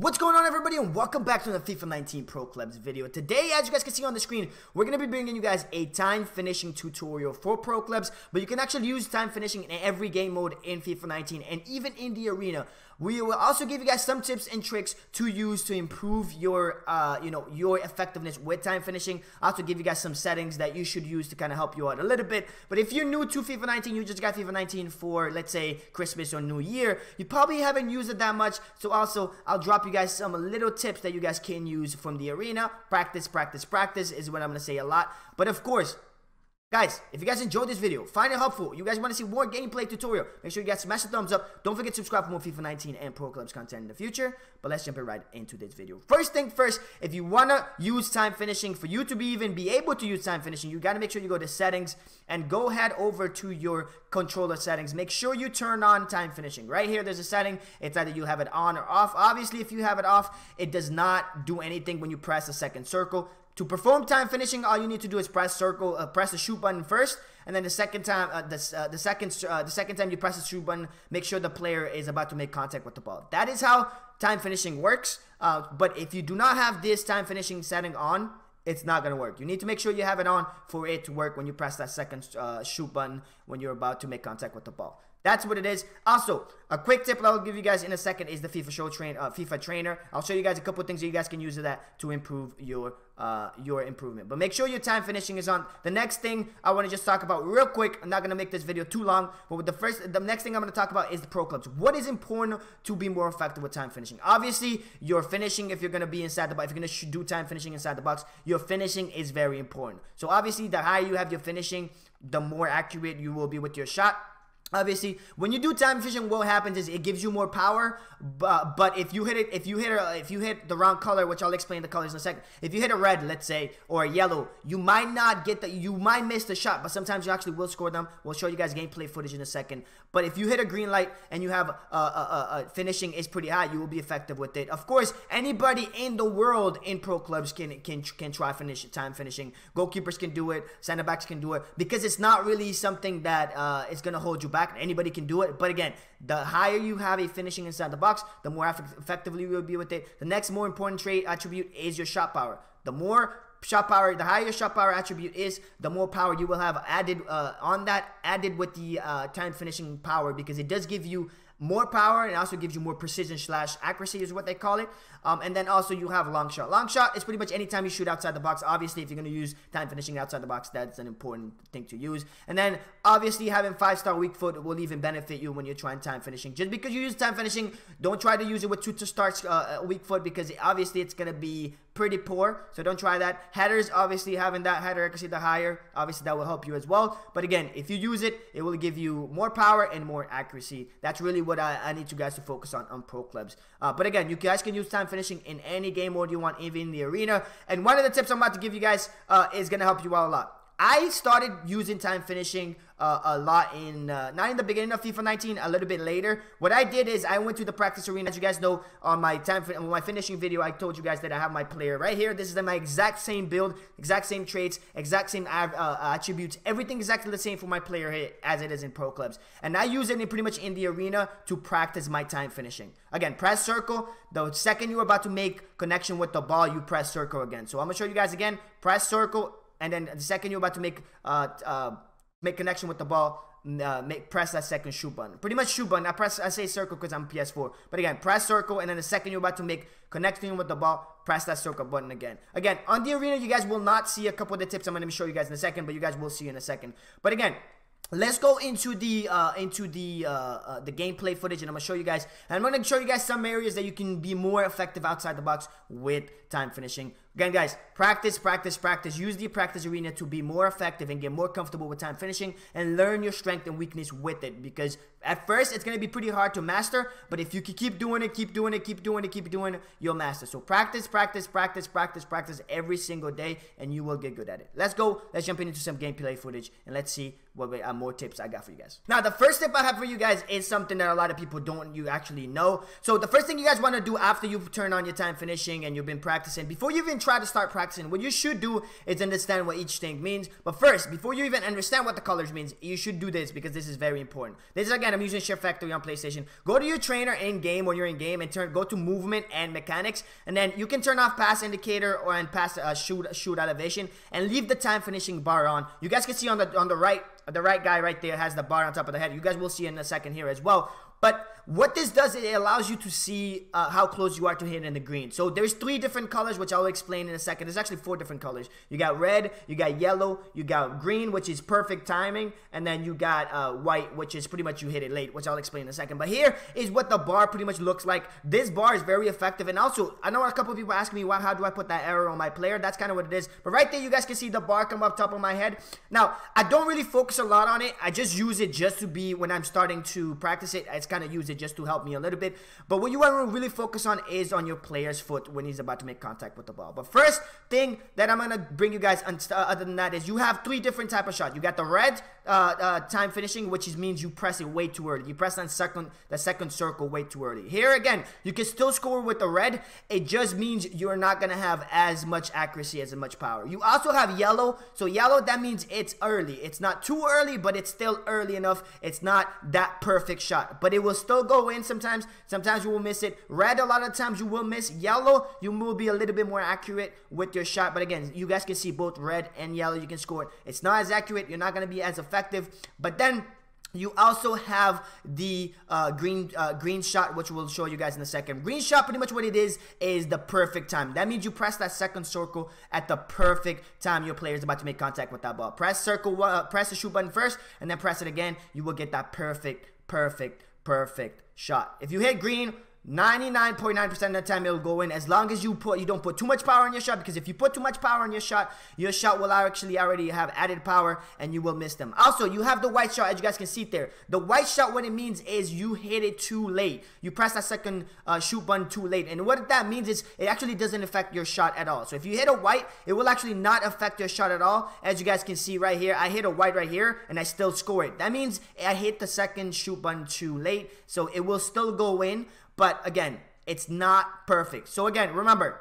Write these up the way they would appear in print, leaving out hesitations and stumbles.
What's going on, everybody, and welcome back to the FIFA 19 Pro Clubs video. Today, as you guys can see on the screen, we're going to be bringing you guys a time finishing tutorial for Pro Clubs, but you can actually use time finishing in every game mode in FIFA 19 and even in the arena. We will also give you guys some tips and tricks to use to improve your, your effectiveness with time finishing. I'll also give you guys some settings that you should use to kind of help you out a little bit. But if you're new to FIFA 19, you just got FIFA 19 for, let's say, Christmas or New Year, you probably haven't used it that much. So also, I'll drop you guys some little tips that you guys can use from the arena. Practice, practice, practice is what I'm going to say a lot. But of course, guys, if you guys enjoyed this video, find it helpful, you guys want to see more gameplay tutorial, make sure you guys smash the thumbs up. Don't forget to subscribe for more FIFA 19 and Pro Clubs content in the future. But let's jump right into this video. First thing first, if you want to use time finishing, for you to even be able to use time finishing, you got to make sure you go to settings and go head over to your controller settings. Make sure you turn on time finishing. Right here, there's a setting. It's either you have it on or off. Obviously, if you have it off, it does not do anything when you press the second circle. To perform time finishing, all you need to do is press circle, press the shoot button first, and then the second time, the second time you press the shoot button, make sure the player is about to make contact with the ball. That is how time finishing works. But if you do not have this time finishing setting on, it's not going to work. You need to make sure you have it on for it to work when you press that second shoot button when you're about to make contact with the ball. That's what it is. Also, a quick tip that I'll give you guys in a second is the FIFA trainer. I'll show you guys a couple things that you guys can use of that to improve your improvement. But make sure your time finishing is on. The next thing I want to just talk about real quick. I'm not going to make this video too long, but with the next thing I'm going to talk about is the Pro Clubs. What is important to be more effective with time finishing? Obviously, your finishing, if you're going to be inside the box, if you're going to do time finishing inside the box, your finishing is very important. So obviously, the higher you have your finishing, the more accurate you will be with your shot. Obviously, when you do time finishing, what happens is it gives you more power. But if you hit the wrong color, which I'll explain the colors in a second. If you hit a red, let's say, or a yellow, you might not get you might miss the shot, but sometimes you actually will score them. We'll show you guys gameplay footage in a second. But if you hit a green light and you have finishing is pretty high, you will be effective with it. Of course, anybody in the world in Pro Clubs can try time finishing. Goalkeepers can do it. Center backs can do it because it's not really something that is gonna hold you back. Anybody can do it, but again, the higher you have a finishing inside the box, the more effectively you will be with it. The next more important trait attribute is your shot power. The more shot power, the higher your shot power attribute is, the more power you will have added added with the time finishing power, because it does give you more power and also gives you more precision / accuracy is what they call it. And then also you have long shot. Long shot is pretty much anytime you shoot outside the box. Obviously, if you're going to use time finishing outside the box, that's an important thing to use. And then obviously having 5-star weak foot will even benefit you when you're trying time finishing. Just because you use time finishing, don't try to use it with 2-star weak foot, because obviously it's going to be pretty poor, so don't try that. Headers, obviously having that header accuracy the higher, obviously that will help you as well. But again, if you use it, it will give you more power and more accuracy. That's really what I need you guys to focus on Pro Clubs. But again, you guys can use time finishing in any game mode you want, even in the arena. And one of the tips I'm about to give you guys is going to help you out a lot. I started using time finishing a lot not in the beginning of FIFA 19, a little bit later. What I did is I went to the practice arena. As you guys know, on my finishing video, I told you guys that I have my player right here. This is my exact same build, exact same traits, exact same attributes, everything exactly the same for my player here as it is in Pro Clubs. And I use it pretty much in the arena to practice my time finishing. Again, press circle. The second you're about to make connection with the ball, you press circle again. So I'm going to show you guys again. Press circle. And then the second you're about to make connection with the ball, press that second shoot button. Pretty much shoot button. I say circle because I'm PS4. But again, press circle, and then the second you're about to make connection with the ball, press that circle button again. Again, on the arena, you guys will not see a couple of the tips I'm going to show you guys in a second, but you guys will see in a second. But again, let's go into the gameplay footage, and I'm gonna show you guys. And I'm gonna show you guys some areas that you can be more effective outside the box with time finishing. Again, guys, practice, practice, practice. Use the practice arena to be more effective and get more comfortable with time finishing, and learn your strength and weakness with it. Because at first, it's gonna be pretty hard to master, but if you can keep doing it, keep doing it, you'll master. So practice, practice, practice, practice, practice every single day, and you will get good at it. Let's go. Let's jump into some gameplay footage, and let's see what more tips I got for you guys. Now, the first tip I have for you guys is something that a lot of people don't actually know. So the first thing you guys want to do after you've turned on your time finishing and you've been practicing, before you even try to start practicing. What you should do is understand what each thing means. But first, before you even understand what the colors means, you should do this because this is very important. This is, again, I'm using Shift Factory on PlayStation. Go to your trainer in game when you're in game and go to movement and mechanics, and then you can turn off pass indicator and pass shoot elevation and leave the time finishing bar on. You guys can see on the right guy right there has the bar on top of the head. You guys will see in a second here as well. But what this does, it allows you to see how close you are to hitting the green. So there's 3 different colors, which I'll explain in a second. There's actually 4 different colors. You got red, you got yellow, you got green, which is perfect timing, and then you got white, which is pretty much you hit it late, which I'll explain in a second. But here is what the bar pretty much looks like. This bar is very effective, and also, I know a couple of people ask me, how do I put that arrow on my player? That's kind of what it is. But right there, you guys can see the bar come up top of my head. Now, I don't really focus a lot on it. I just use it just to be, when I'm starting to practice it, I kind of use it just to help me a little bit. But what you want to really focus on is on your player's foot when he's about to make contact with the ball. But first thing that I'm going to bring you guys other than that is you have 3 different type of shots. You got the red time finishing, which means you press it way too early. You press the second circle way too early. Here again, you can still score with the red. It just means you're not going to have as much accuracy, as much power. You also have yellow. So yellow, that means it's early. It's not too early, but it's still early enough. It's not that perfect shot, but it will still go in sometimes. Sometimes you will miss it. Red, a lot of times you will miss. Yellow, you will be a little bit more accurate with your shot. But again, you guys can see both red and yellow. You can score it. It's not as accurate. You're not going to be as effective. But then you also have the green shot, which we'll show you guys in a second. Green shot, pretty much what it is the perfect time. That means you press that second circle at the perfect time your player is about to make contact with that ball. Press circle, press the shoot button first, and then press it again. You will get that perfect shot. If you hit green, 99.9% of the time it'll go in, as long as you don't put too much power on your shot, because if you put too much power on your shot will actually already have added power and you will miss them. Also, you have the white shot, as you guys can see there. The white shot, what it means is you hit it too late. You press that second shoot button too late, and what that means is it actually doesn't affect your shot at all. So if you hit a white, it will actually not affect your shot at all. As you guys can see right here, I hit a white right here and I still score it. That means I hit the second shoot button too late, so it will still go in. But again, it's not perfect. So again, remember,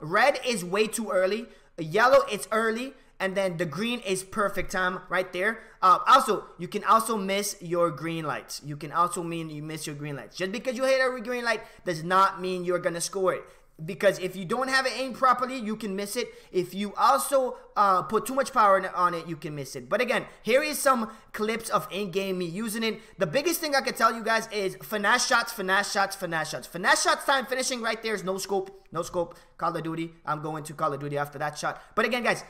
red is way too early. Yellow, it's early. And then the green is perfect time right there. Also, you can also miss your green lights. You can also mean you miss your green lights. Just because you hit a green light does not mean you're going to score it. Because if you don't have it aimed properly, you can miss it. If you also put too much power on it, you can miss it. But again, here is some clips of in-game me using it. The biggest thing I can tell you guys is finesse shots, finesse shots, finesse shots. Finesse shots time finishing right there is no scope, no scope. Call of Duty. I'm going to Call of Duty after that shot. But again, guys,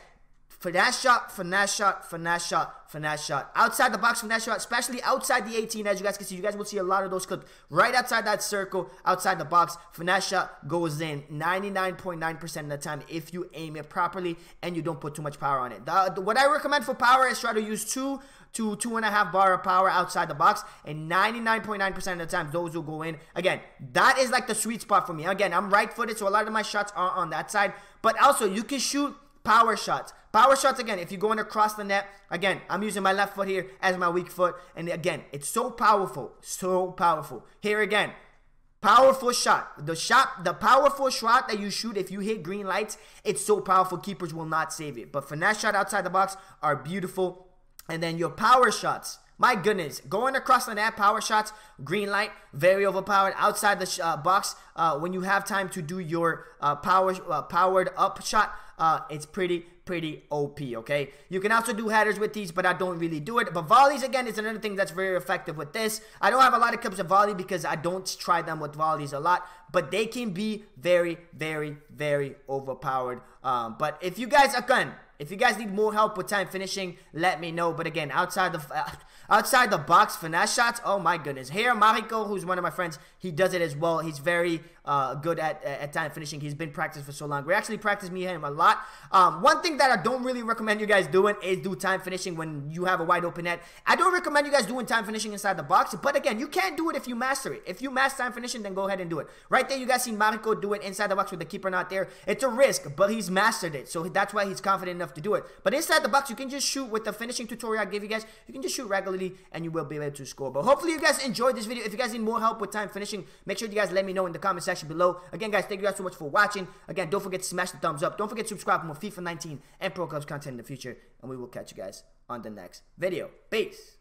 finesse shot, finesse shot, finesse shot, finesse shot. Outside the box, finesse shot, especially outside the 18, as you guys can see. You guys will see a lot of those clips right outside that circle, outside the box. Finesse shot goes in 99.9% of the time if you aim it properly and you don't put too much power on it. What I recommend for power is try to use 2 to 2.5 bar of power outside the box, and 99.9% of the time those will go in. Again, that is like the sweet spot for me. Again, I'm right-footed, so a lot of my shots are on that side. But also, you can shoot power shots. Power shots, again, if you're going across the net, again, I'm using my left foot here as my weak foot. And again, it's so powerful. So powerful. Here again, powerful shot. The powerful shot that you shoot if you hit green lights, it's so powerful, keepers will not save it. But finesse shot outside the box are beautiful. And then your power shots. My goodness, going across the net, power shots, green light, very overpowered. Outside the box, when you have time to do your powered up shot, it's pretty OP, okay? You can also do headers with these, but I don't really do it. But volleys, again, is another thing that's very effective with this. I don't have a lot of clips of volley because I don't try them with volleys a lot, but they can be very overpowered. But if you guys, again, if you guys need more help with time finishing, let me know. But again, outside the box finesse shots, oh my goodness. Here, Mariko, who's one of my friends, he does it as well. He's very good at time finishing. He's been practiced for so long. We actually practice me and him a lot. One thing that I don't really recommend you guys doing is do time finishing when you have a wide open net. I don't recommend you guys doing time finishing inside the box, but again, you can do it if you master it. If you master time finishing, then go ahead and do it. Right there, you guys seen Mariko do it inside the box with the keeper not there. It's a risk, but he's mastered it, so that's why he's confident enough enough to do it. But inside the box, you can just shoot with the finishing tutorial I gave you guys. You can just shoot regularly, and you will be able to score. But hopefully you guys enjoyed this video. If you guys need more help with time finishing, make sure you guys let me know in the comment section below. Again, guys, thank you guys so much for watching. Again, don't forget to smash the thumbs up. Don't forget to subscribe for more FIFA 19 and Pro Clubs content in the future. And we will catch you guys on the next video. Peace.